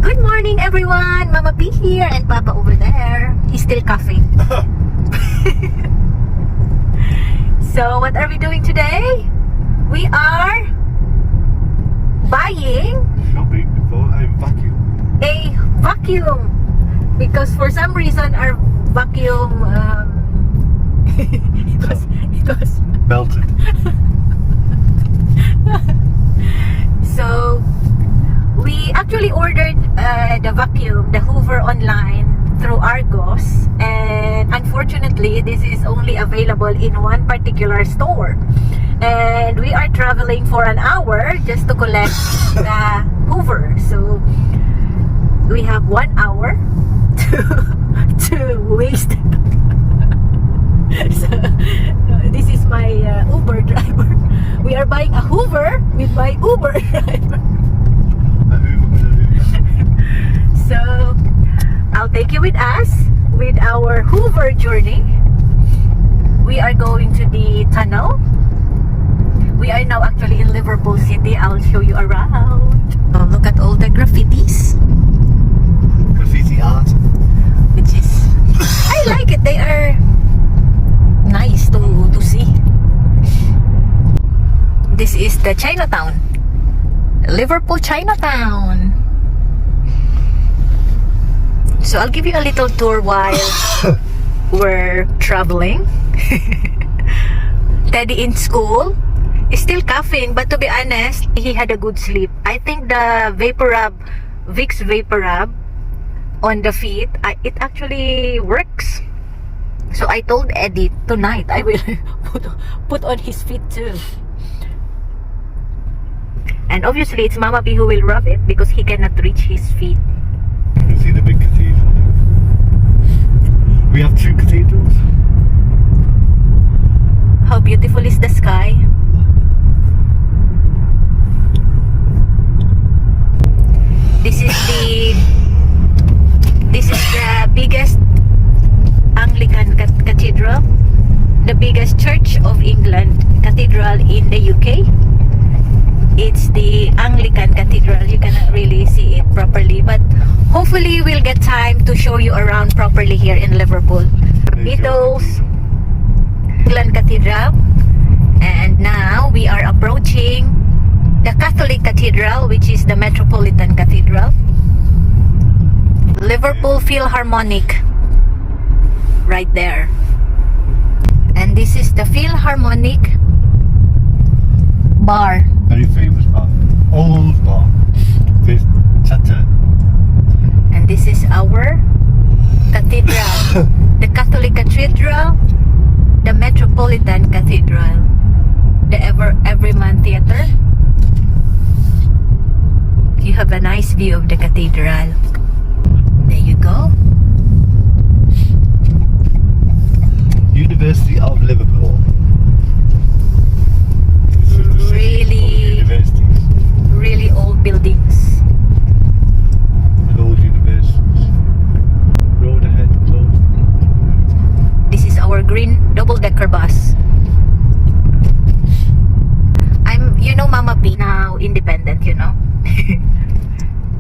Good morning, everyone. Mama P here and Papa over there. He's still coughing. So, what are we doing today? We are buying shopping for a vacuum because for some reason our vacuum it was melted. So we actually ordered the vacuum, the Hoover, online through Argos, and unfortunately this is only available in one particular store, and we are traveling for an hour just to collect the Hoover. So we have 1 hour to waste. So this is my Uber driver. We are buying a Hoover with my Uber driver. So I'll take you with us with our Hoover journey. We are going to the tunnel. We are now actually in Liverpool City. I'll show you around. Oh, look at all the graffitis. Graffiti art. Which is, I like it. They are nice to see. This is the Chinatown. Liverpool Chinatown. So I'll give you a little tour while we're traveling. Teddy in school is still coughing, but to be honest, he had a good sleep. I think the Vicks Vaporub on the feet, it actually works. So I told Eddie tonight I will put on his feet too. And obviously it's Mama P who will rub it because he cannot reach his feet. You can see the big cathedral. We have 2 cathedrals. How beautiful is the sky? This is the biggest Anglican cathedral, the biggest Church of England cathedral in the UK. It's the Anglican cathedral. You cannot really see it properly, but hopefully we'll get time to show you around properly here in Liverpool. Beatles, England Cathedral, and now we are approaching the Catholic Cathedral, which is the Metropolitan Cathedral. Liverpool Philharmonic, right there. And this is the Philharmonic bar. Very famous bar. Old bar. This Chatter. And this is our cathedral. The Catholic Cathedral, the Metropolitan Cathedral, the Everyman Theatre. You have a nice view of the cathedral. There you go. University of Liverpool. Really old buildings. And old universities. Road ahead, closed. This is our green double-decker bus. I'm, Mama P, now independent,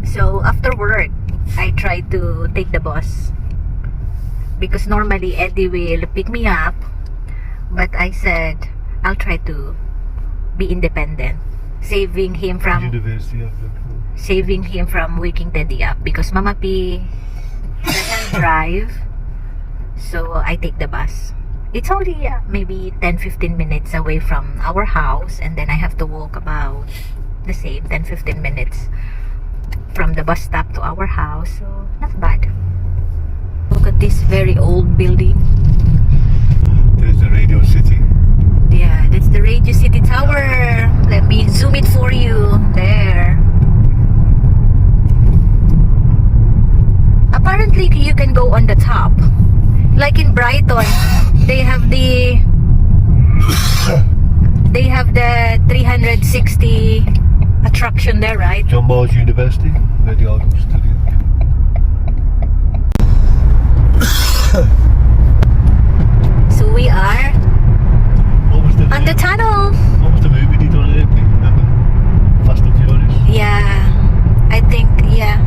So after work, I try to take the bus. Because normally Eddie will pick me up. But I said, I'll try to be independent. Saving him from University of Liverpool. Saving him from waking Teddy up. Because Mama P doesn't drive. So I take the bus. It's only maybe 10-15 minutes away from our house, and then I have to walk about the same 10-15 minutes from the bus stop to our house. So not bad. Look at this very old building. There's the Radio City. Yeah, that's the Radio City Tower. Let me zoom it for you. There. Apparently you can go on the top. Like in Brighton, they have the 360 attraction there, right? John Moores University, where the Argos studied. So we are on the tunnel. What was the movie they done in it? Remember? Fast and Furious? Yeah, I think, yeah.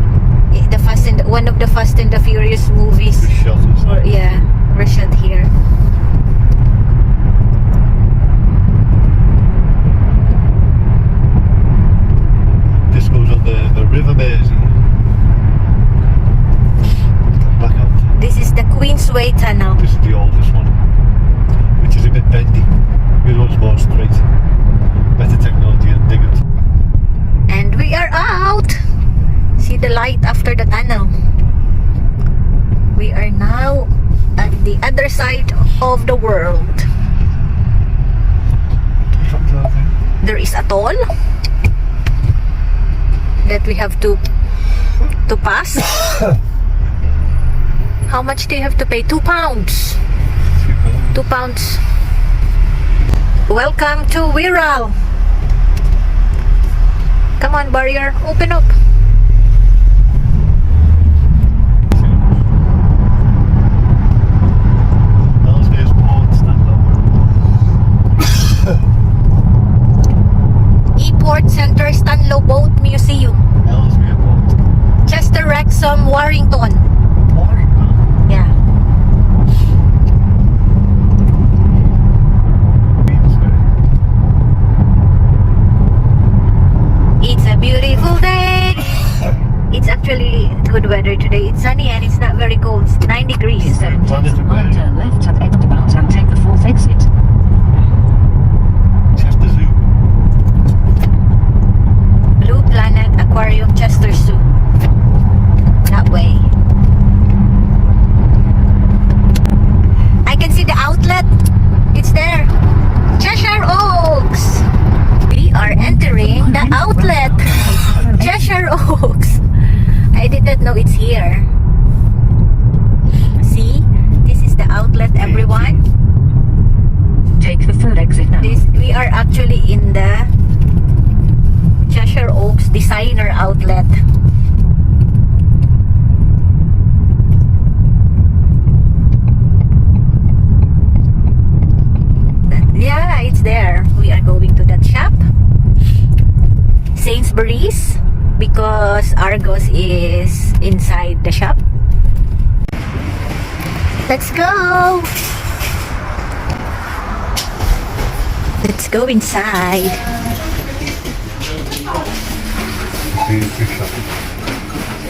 various movies. Shot Or, inside. yeah, were shot here. This goes on the river Mersey. Back out. This is the Queensway Tunnel. This is the oldest one, which is a bit bendy. The other one's more straight. Better technology and diggers. And we are out! See the light after the tunnel. We are now at the other side of the world. There is a toll that we have to pass. How much do you have to pay? £2. £2. Welcome to Wirral. Come on, barrier, open up. Port Center Stanlow Boat Museum. Chester Wrexham, Warrington. Yeah. It's a beautiful day. It's actually good weather today. It's sunny and it's not very cold. It's 9 degrees. Turn left at Edinburgh and take the fourth exit. Chester Zoo. Blue Planet Aquarium, Chester Zoo. That way. I can see the outlet. It's there. Cheshire Oaks. We are entering the outlet. Cheshire Oaks. I did not know it's here. See? This is the outlet, everyone. Take the third exit now. We are actually in the Cheshire Oaks Designer Outlet. Yeah, it's there. We are going to that shop. Sainsbury's, because Argos is inside the shop. Let's go! Let's go inside.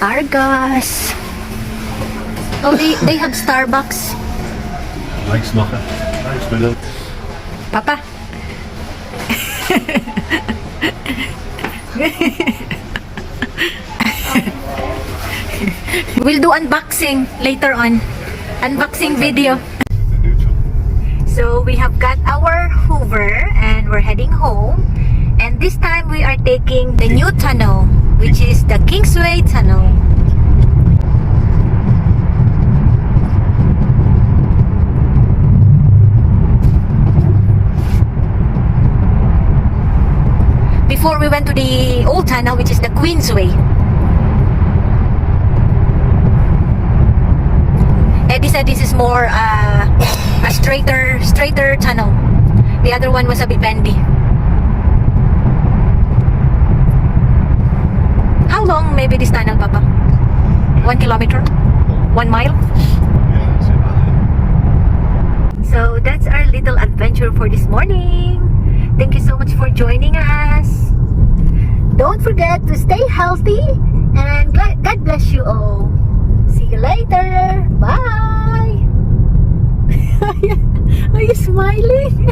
Argos. Oh, they have Starbucks. Nice knocker. Nice winner. Papa. We'll do unboxing later on. Unboxing video. The neutral. So we have got our Hoover and we're heading home. And this time we are taking the new tunnel, which is the Kingsway Tunnel. Before we went to the old tunnel, which is the Queensway. Eddie said this is more a straighter tunnel. The other one was a bit bendy. How long maybe this tunnel, Papa? 1 kilometer? 1 mile? Yeah, that's it. So that's our little adventure for this morning. Thank you so much for joining us. Don't forget to stay healthy and God bless you all. See you later. Bye. Are you smiling?